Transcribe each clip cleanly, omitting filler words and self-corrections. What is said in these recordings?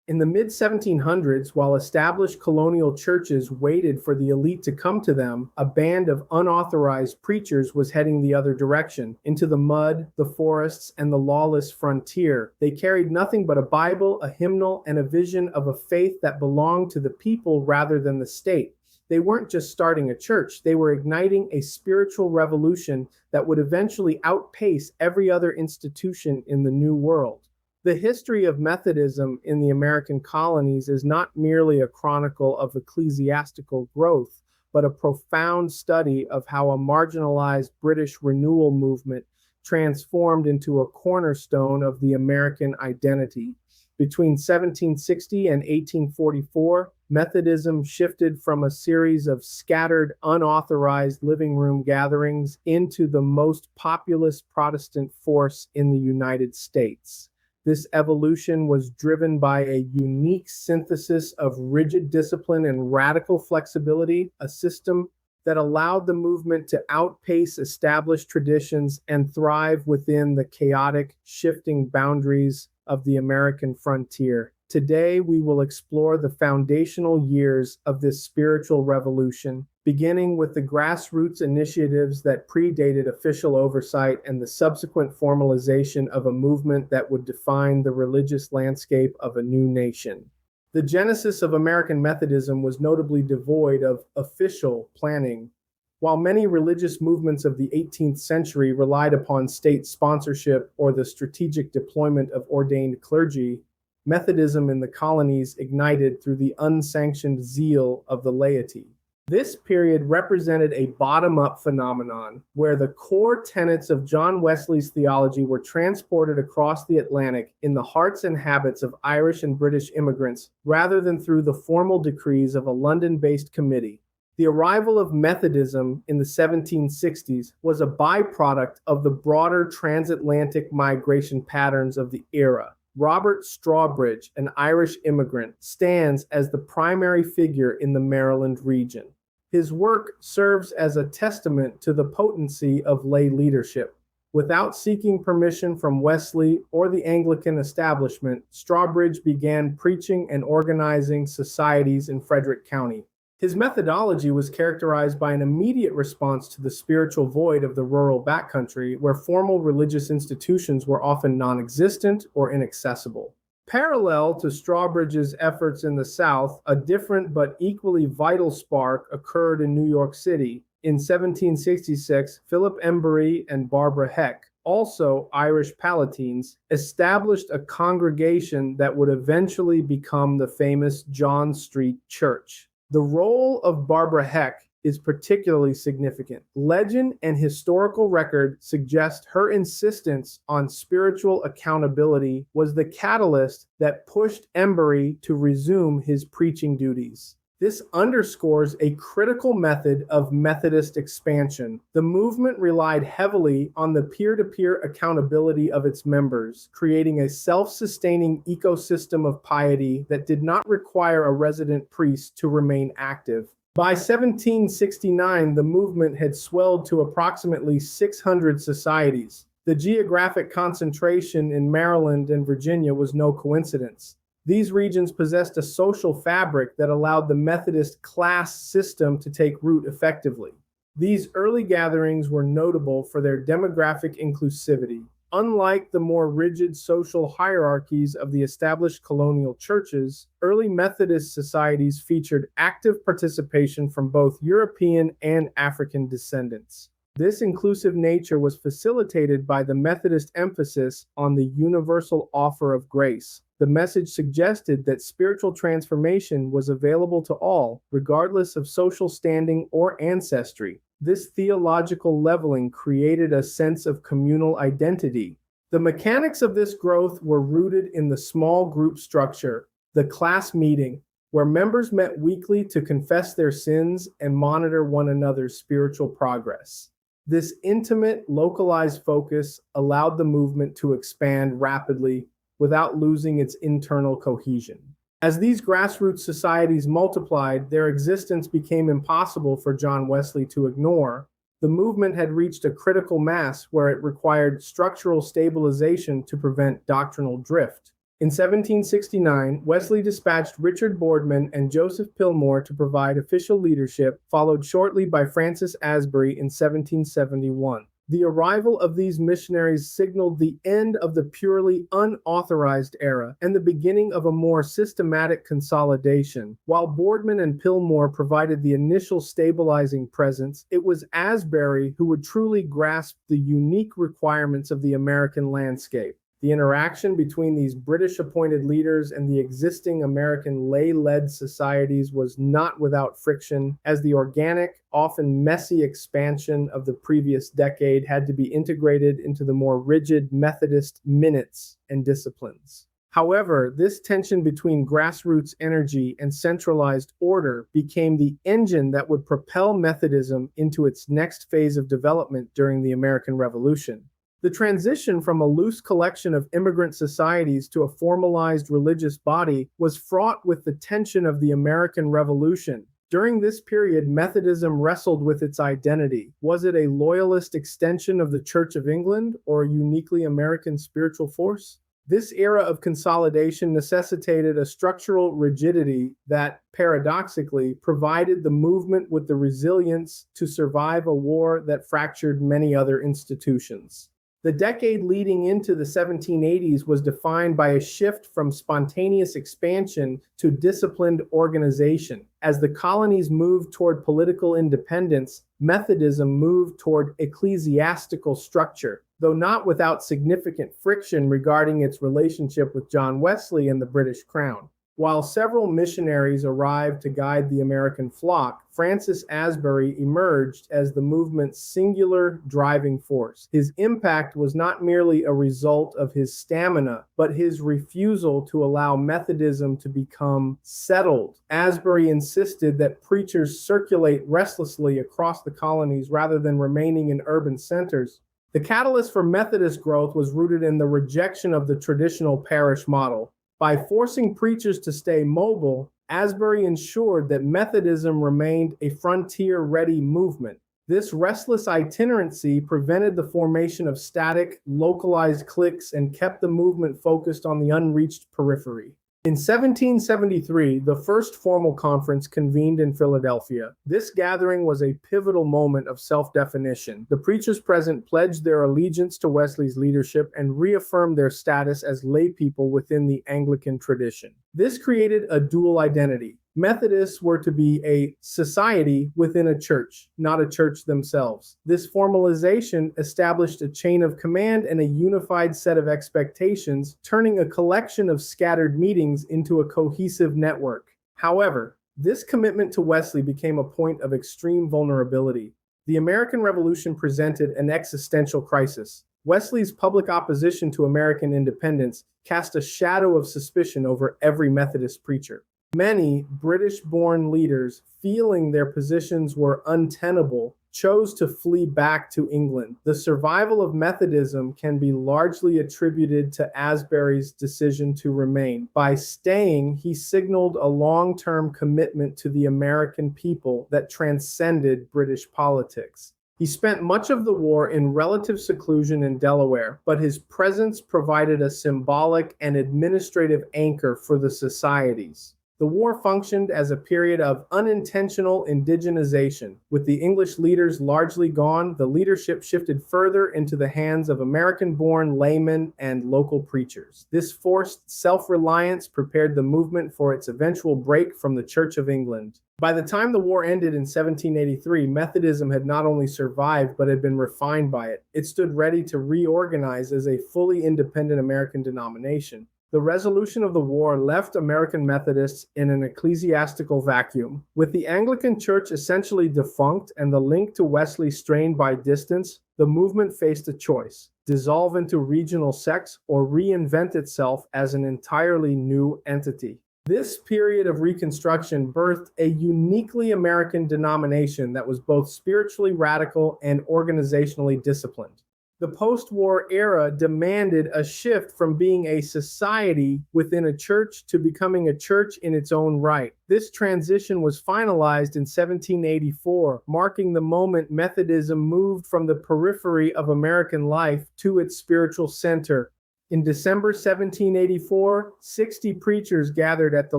In the mid 1700s, while established colonial churches waited for the elite to come to them, a band of unauthorized preachers was heading the other direction, into the mud, the forests, and the lawless frontier. They carried nothing but a Bible, a hymnal, and a vision of a faith that belonged to the people rather than the state. They weren't just starting a church, they were igniting a spiritual revolution that would eventually outpace every other institution in the New World. The history of Methodism in the American colonies is not merely a chronicle of ecclesiastical growth, but a profound study of how a marginalized British renewal movement transformed into a cornerstone of the American identity. Between 1760 and 1844, Methodism shifted from a series of scattered, unauthorized living room gatherings into the most populous Protestant force in the United States. This evolution was driven by a unique synthesis of rigid discipline and radical flexibility, a system that allowed the movement to outpace established traditions and thrive within the chaotic, shifting boundaries of the American frontier. Today, we will explore the foundational years of this spiritual revolution, beginning with the grassroots initiatives that predated official oversight and the subsequent formalization of a movement that would define the religious landscape of a new nation. The genesis of American Methodism was notably devoid of official planning. While many religious movements of the 18th century relied upon state sponsorship or the strategic deployment of ordained clergy, Methodism in the colonies ignited through the unsanctioned zeal of the laity. This period represented a bottom-up phenomenon where the core tenets of John Wesley's theology were transported across the Atlantic in the hearts and habits of Irish and British immigrants rather than through the formal decrees of a London-based committee. The arrival of Methodism in the 1760s was a byproduct of the broader transatlantic migration patterns of the era. Robert Strawbridge, an Irish immigrant, stands as the primary figure in the Maryland region. His work serves as a testament to the potency of lay leadership. Without seeking permission from Wesley or the Anglican establishment, Strawbridge began preaching and organizing societies in Frederick County. His methodology was characterized by an immediate response to the spiritual void of the rural backcountry, where formal religious institutions were often non-existent or inaccessible. Parallel to Strawbridge's efforts in the South, a different but equally vital spark occurred in New York City. In 1766, Philip Embury and Barbara Heck, also Irish Palatines, established a congregation that would eventually become the famous John Street Church. The role of Barbara Heck is particularly significant. Legend and historical record suggest her insistence on spiritual accountability was the catalyst that pushed Embury to resume his preaching duties. This underscores a critical method of Methodist expansion. The movement relied heavily on the peer-to-peer accountability of its members, creating a self-sustaining ecosystem of piety that did not require a resident priest to remain active. By 1769, the movement had swelled to approximately 600 societies. The geographic concentration in Maryland and Virginia was no coincidence. These regions possessed a social fabric that allowed the Methodist class system to take root effectively. These early gatherings were notable for their demographic inclusivity. Unlike the more rigid social hierarchies of the established colonial churches, early Methodist societies featured active participation from both European and African descendants. This inclusive nature was facilitated by the Methodist emphasis on the universal offer of grace. The message suggested that spiritual transformation was available to all, regardless of social standing or ancestry. This theological leveling created a sense of communal identity. The mechanics of this growth were rooted in the small group structure, the class meeting, where members met weekly to confess their sins and monitor one another's spiritual progress. This intimate, localized focus allowed the movement to expand rapidly without losing its internal cohesion. As these grassroots societies multiplied, their existence became impossible for John Wesley to ignore. The movement had reached a critical mass where it required structural stabilization to prevent doctrinal drift. In 1769, Wesley dispatched Richard Boardman and Joseph Pilmore to provide official leadership, followed shortly by Francis Asbury in 1771. The arrival of these missionaries signaled the end of the purely unauthorized era and the beginning of a more systematic consolidation. While Boardman and Pilmore provided the initial stabilizing presence, it was Asbury who would truly grasp the unique requirements of the American landscape. The interaction between these British-appointed leaders and the existing American lay-led societies was not without friction, as the organic, often messy expansion of the previous decade had to be integrated into the more rigid Methodist minutes and disciplines. However, this tension between grassroots energy and centralized order became the engine that would propel Methodism into its next phase of development during the American Revolution. The transition from a loose collection of immigrant societies to a formalized religious body was fraught with the tension of the American Revolution. During this period, Methodism wrestled with its identity. Was it a loyalist extension of the Church of England or a uniquely American spiritual force? This era of consolidation necessitated a structural rigidity that, paradoxically, provided the movement with the resilience to survive a war that fractured many other institutions. The decade leading into the 1780s was defined by a shift from spontaneous expansion to disciplined organization. As the colonies moved toward political independence, Methodism moved toward ecclesiastical structure, though not without significant friction regarding its relationship with John Wesley and the British Crown. While several missionaries arrived to guide the American flock, Francis Asbury emerged as the movement's singular driving force. His impact was not merely a result of his stamina, but his refusal to allow Methodism to become settled. Asbury insisted that preachers circulate restlessly across the colonies rather than remaining in urban centers. The catalyst for Methodist growth was rooted in the rejection of the traditional parish model. By forcing preachers to stay mobile, Asbury ensured that Methodism remained a frontier-ready movement. This restless itinerancy prevented the formation of static, localized cliques and kept the movement focused on the unreached periphery. In 1773, the first formal conference convened in Philadelphia. This gathering was a pivotal moment of self-definition. The preachers present pledged their allegiance to Wesley's leadership and reaffirmed their status as laypeople within the Anglican tradition. This created a dual identity. Methodists were to be a society within a church, not a church themselves. This formalization established a chain of command and a unified set of expectations, turning a collection of scattered meetings into a cohesive network. However, this commitment to Wesley became a point of extreme vulnerability. The American Revolution presented an existential crisis. Wesley's public opposition to American independence cast a shadow of suspicion over every Methodist preacher. Many British-born leaders, feeling their positions were untenable, chose to flee back to England. The survival of Methodism can be largely attributed to Asbury's decision to remain. By staying, he signaled a long-term commitment to the American people that transcended British politics. He spent much of the war in relative seclusion in Delaware, but his presence provided a symbolic and administrative anchor for the societies. The war functioned as a period of unintentional indigenization. With the English leaders largely gone, the leadership shifted further into the hands of American-born laymen and local preachers. This forced self-reliance prepared the movement for its eventual break from the Church of England. By the time the war ended in 1783, Methodism had not only survived but had been refined by it. It stood ready to reorganize as a fully independent American denomination. The resolution of the war left American Methodists in an ecclesiastical vacuum. With the Anglican Church essentially defunct and the link to Wesley strained by distance, the movement faced a choice: dissolve into regional sects or reinvent itself as an entirely new entity. This period of Reconstruction birthed a uniquely American denomination that was both spiritually radical and organizationally disciplined. The post-war era demanded a shift from being a society within a church to becoming a church in its own right. This transition was finalized in 1784, marking the moment Methodism moved from the periphery of American life to its spiritual center. In December 1784, 60 preachers gathered at the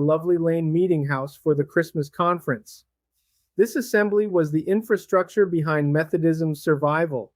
Lovely Lane Meeting House for the Christmas conference. This assembly was the infrastructure behind Methodism's survival.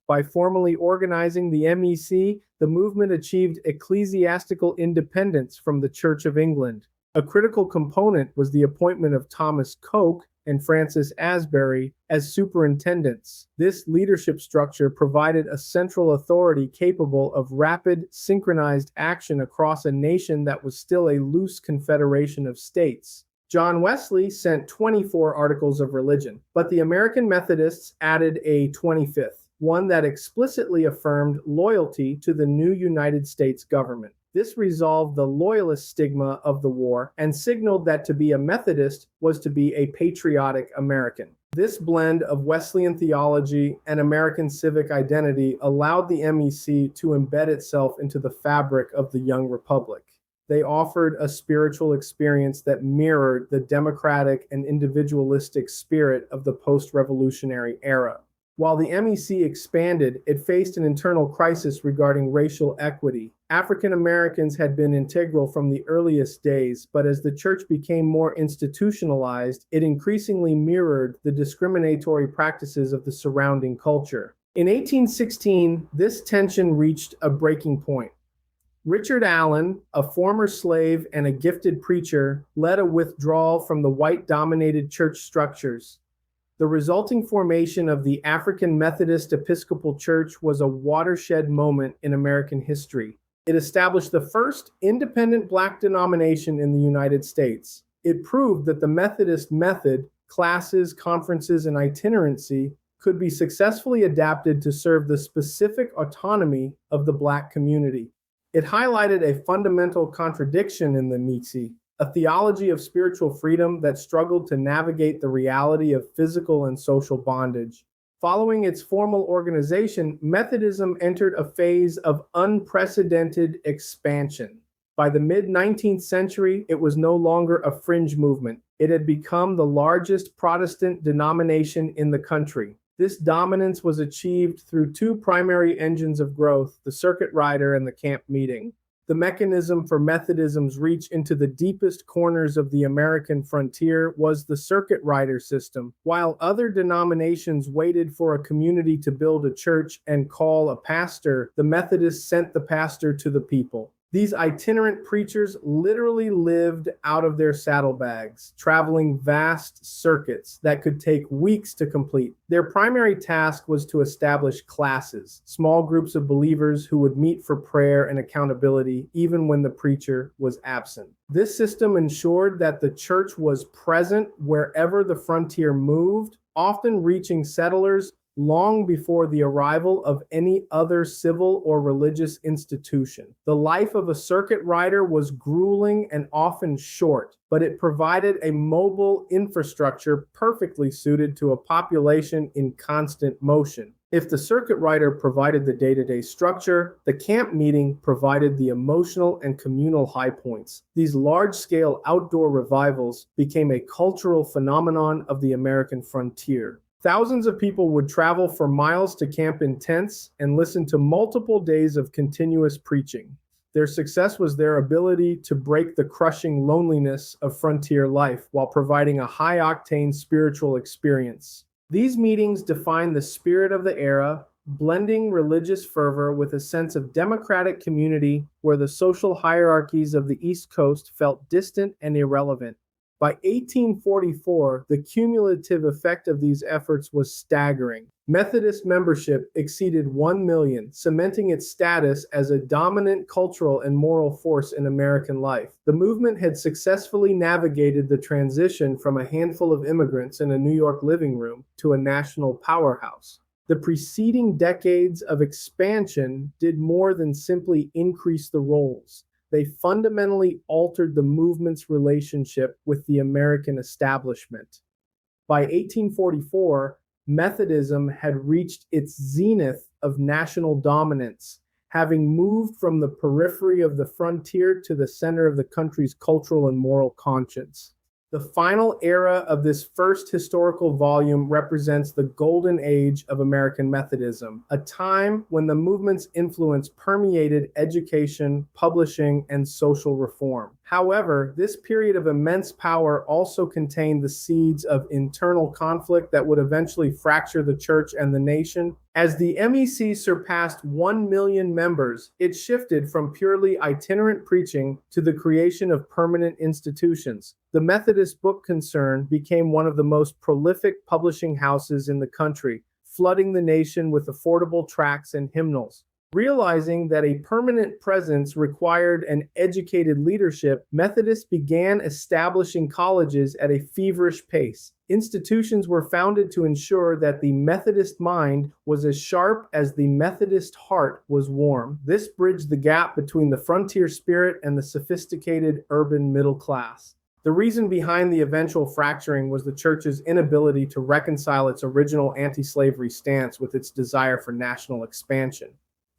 By formally organizing the MEC, the movement achieved ecclesiastical independence from the Church of England. A critical component was the appointment of Thomas Coke and Francis Asbury as superintendents. This leadership structure provided a central authority capable of rapid, synchronized action across a nation that was still a loose confederation of states. John Wesley sent 24 articles of religion, but the American Methodists added a 25th, one that explicitly affirmed loyalty to the new United States government. This resolved the loyalist stigma of the war and signaled that to be a Methodist was to be a patriotic American. This blend of Wesleyan theology and American civic identity allowed the MEC to embed itself into the fabric of the young republic. They offered a spiritual experience that mirrored the democratic and individualistic spirit of the post-revolutionary era. While the MEC expanded, it faced an internal crisis regarding racial equity. African Americans had been integral from the earliest days, but as the church became more institutionalized, it increasingly mirrored the discriminatory practices of the surrounding culture. In 1816, this tension reached a breaking point. Richard Allen, a former slave and a gifted preacher, led a withdrawal from the white-dominated church structures. The resulting formation of the African Methodist Episcopal Church was a watershed moment in American history. It established the first independent Black denomination in the United States. It proved that the Methodist method, classes, conferences, and itinerancy, could be successfully adapted to serve the specific autonomy of the Black community. It highlighted a fundamental contradiction in the MEC, a theology of spiritual freedom that struggled to navigate the reality of physical and social bondage. Following its formal organization, Methodism entered a phase of unprecedented expansion. By the mid-19th century, it was no longer a fringe movement. It had become the largest Protestant denomination in the country. This dominance was achieved through two primary engines of growth, the circuit rider and the camp meeting. The mechanism for Methodism's reach into the deepest corners of the American frontier was the circuit rider system. While other denominations waited for a community to build a church and call a pastor, the Methodists sent the pastor to the people. These itinerant preachers literally lived out of their saddlebags, traveling vast circuits that could take weeks to complete. Their primary task was to establish classes, small groups of believers who would meet for prayer and accountability even when the preacher was absent. This system ensured that the church was present wherever the frontier moved, often reaching settlers long before the arrival of any other civil or religious institution. The life of a circuit rider was grueling and often short, but it provided a mobile infrastructure perfectly suited to a population in constant motion. If the circuit rider provided the day-to-day structure, the camp meeting provided the emotional and communal high points. These large-scale outdoor revivals became a cultural phenomenon of the American frontier. Thousands of people would travel for miles to camp in tents and listen to multiple days of continuous preaching. Their success was their ability to break the crushing loneliness of frontier life while providing a high-octane spiritual experience. These meetings defined the spirit of the era, blending religious fervor with a sense of democratic community where the social hierarchies of the East Coast felt distant and irrelevant. By 1844, the cumulative effect of these efforts was staggering. Methodist membership exceeded 1 million, cementing its status as a dominant cultural and moral force in American life. The movement had successfully navigated the transition from a handful of immigrants in a New York living room to a national powerhouse. The preceding decades of expansion did more than simply increase the roles. They fundamentally altered the movement's relationship with the American establishment. By 1844, Methodism had reached its zenith of national dominance, having moved from the periphery of the frontier to the center of the country's cultural and moral conscience. The final era of this first historical volume represents the golden age of American Methodism, a time when the movement's influence permeated education, publishing, and social reform. However, this period of immense power also contained the seeds of internal conflict that would eventually fracture the church and the nation. As the MEC surpassed 1 million members, it shifted from purely itinerant preaching to the creation of permanent institutions. The Methodist Book Concern became one of the most prolific publishing houses in the country, flooding the nation with affordable tracts and hymnals. Realizing that a permanent presence required an educated leadership, Methodists began establishing colleges at a feverish pace. Institutions were founded to ensure that the Methodist mind was as sharp as the Methodist heart was warm. This bridged the gap between the frontier spirit and the sophisticated urban middle class. The reason behind the eventual fracturing was the church's inability to reconcile its original anti-slavery stance with its desire for national expansion.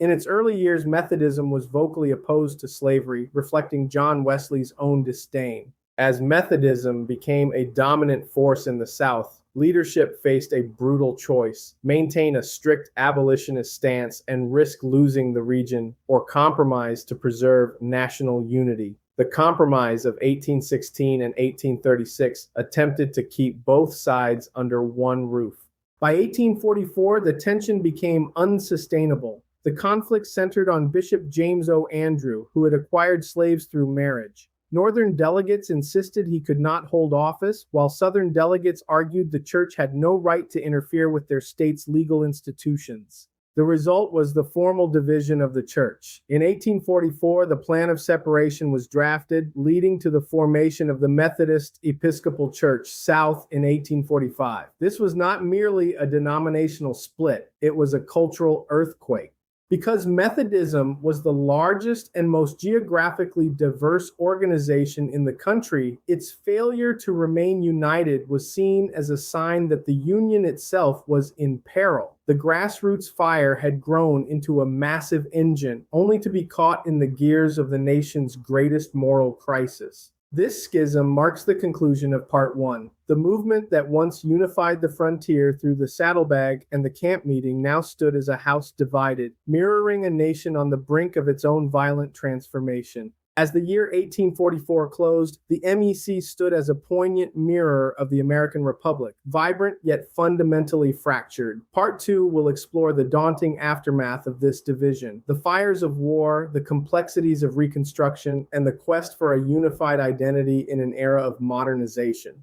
In its early years, Methodism was vocally opposed to slavery, reflecting John Wesley's own disdain. As Methodism became a dominant force in the South, leadership faced a brutal choice: maintain a strict abolitionist stance and risk losing the region, or compromise to preserve national unity. The Compromise of 1816 and 1836 attempted to keep both sides under one roof. By 1844, the tension became unsustainable. The conflict centered on Bishop James O. Andrew, who had acquired slaves through marriage. Northern delegates insisted he could not hold office, while Southern delegates argued the church had no right to interfere with their state's legal institutions. The result was the formal division of the church. In 1844, the plan of separation was drafted, leading to the formation of the Methodist Episcopal Church South in 1845. This was not merely a denominational split, it was a cultural earthquake. Because Methodism was the largest and most geographically diverse organization in the country, its failure to remain united was seen as a sign that the union itself was in peril. The grassroots fire had grown into a massive engine, only to be caught in the gears of the nation's greatest moral crisis. This schism marks the conclusion of Part 1. The movement that once unified the frontier through the saddlebag and the camp meeting now stood as a house divided, mirroring a nation on the brink of its own violent transformation. As the year 1844 closed, the MEC stood as a poignant mirror of the American Republic, vibrant yet fundamentally fractured. Part 2 will explore the daunting aftermath of this division, the fires of war, the complexities of Reconstruction, and the quest for a unified identity in an era of modernization.